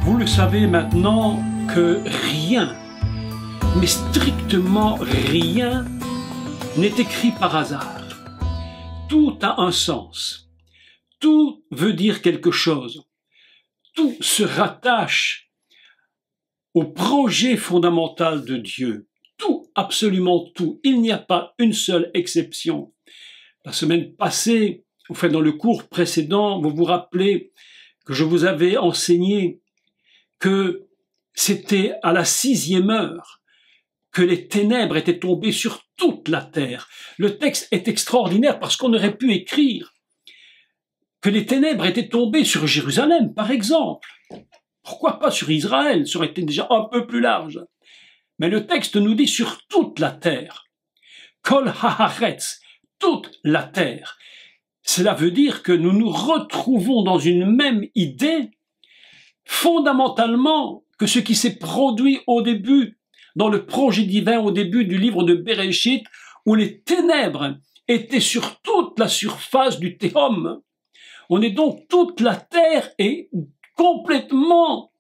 Vous le savez maintenant que rien, mais strictement rien, n'est écrit par hasard. Tout a un sens. Tout veut dire quelque chose. Tout se rattache au projet fondamental de Dieu. Tout, absolument tout. Il n'y a pas une seule exception. La semaine passée, enfin dans le cours précédent, vous vous rappelez que je vous avais enseigné que c'était à la 6e heure que les ténèbres étaient tombées sur toute la terre. Le texte est extraordinaire parce qu'on aurait pu écrire que les ténèbres étaient tombées sur Jérusalem, par exemple. Pourquoi pas sur Israël? Ça aurait été déjà un peu plus large. Mais le texte nous dit sur toute la terre. Kol haaretz, toute la terre. Cela veut dire que nous nous retrouvons dans une même idée, fondamentalement, que ce qui s'est produit au début, dans le projet divin, au début du livre de Bereshit, où les ténèbres étaient sur toute la surface du Tehom. On est donc, toute la terre est complètement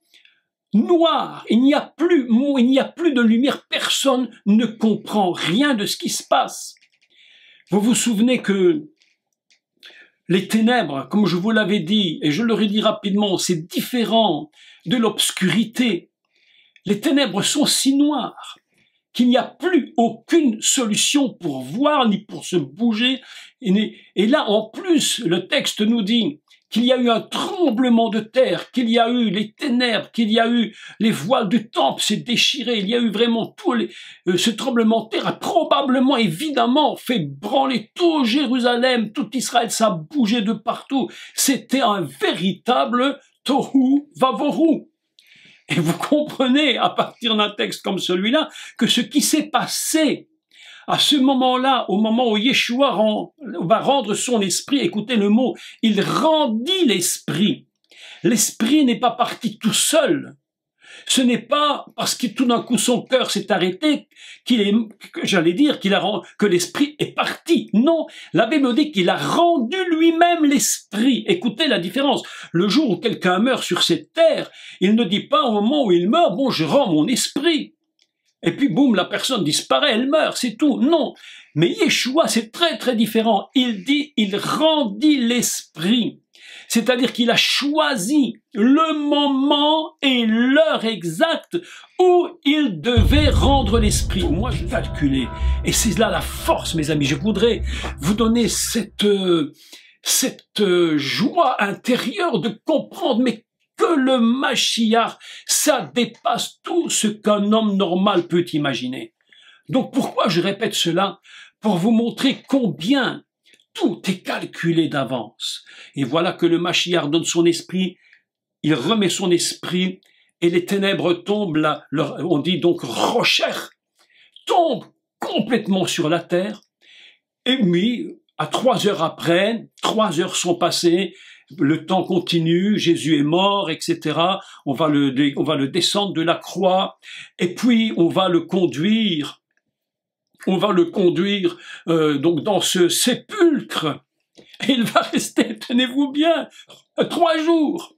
noire. Il n'y a plus de lumière. Personne ne comprend rien de ce qui se passe. Vous vous souvenez que les ténèbres, comme je vous l'avais dit, et je le redis rapidement, c'est différent de l'obscurité. Les ténèbres sont si noires qu'il n'y a plus aucune solution pour voir ni pour se bouger. Et là, en plus, le texte nous dit qu'il y a eu un tremblement de terre, qu'il y a eu les ténèbres, qu'il y a eu les voiles du temple s'est déchiré, il y a eu vraiment ce tremblement de terre a probablement, évidemment, fait branler tout Jérusalem, tout Israël, ça a bougé de partout. C'était un véritable tohu vavohu. Et vous comprenez, à partir d'un texte comme celui-là, que ce qui s'est passé à ce moment-là, au moment où Yeshua va rendre son esprit, écoutez le mot, il rendit l'esprit. L'esprit n'est pas parti tout seul. Ce n'est pas parce que tout d'un coup son cœur s'est arrêté que l'esprit est parti. Non, la Bible dit qu'il a rendu lui-même l'esprit. Écoutez la différence. Le jour où quelqu'un meurt sur cette terre, il ne dit pas au moment où il meurt, bon, je rends mon esprit. Et puis, boum, la personne disparaît, elle meurt, c'est tout. Non. Mais Yeshua, c'est très, très différent. Il dit, il rendit l'esprit. C'est-à-dire qu'il a choisi le moment et l'heure exacte où il devait rendre l'esprit. Moi, je calculais. Et c'est là la force, mes amis. Je voudrais vous donner cette joie intérieure de comprendre, mais que le Mashiach, ça dépasse tout ce qu'un homme normal peut imaginer. Donc pourquoi je répète cela? Pour vous montrer combien tout est calculé d'avance. Et voilà que le Mashiach donne son esprit, il remet son esprit, et les ténèbres tombent, là, on dit donc rocher, tombent complètement sur la terre, et oui, à 3 heures après, 3 heures sont passées, le temps continue, Jésus est mort, etc. On va le descendre de la croix, et puis on va le conduire donc dans ce sépulcre. Et il va rester, tenez-vous bien, 3 jours.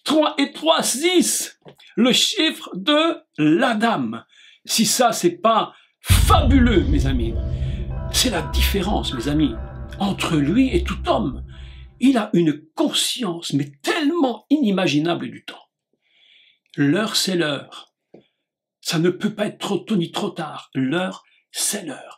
3 et 3, 6. Le chiffre de l'Adam. Si ça, c'est pas fabuleux, mes amis. C'est la différence, mes amis, entre lui et tout homme. Il a une conscience, mais tellement inimaginable du temps. L'heure, c'est l'heure. Ça ne peut pas être trop tôt ni trop tard. L'heure, c'est l'heure.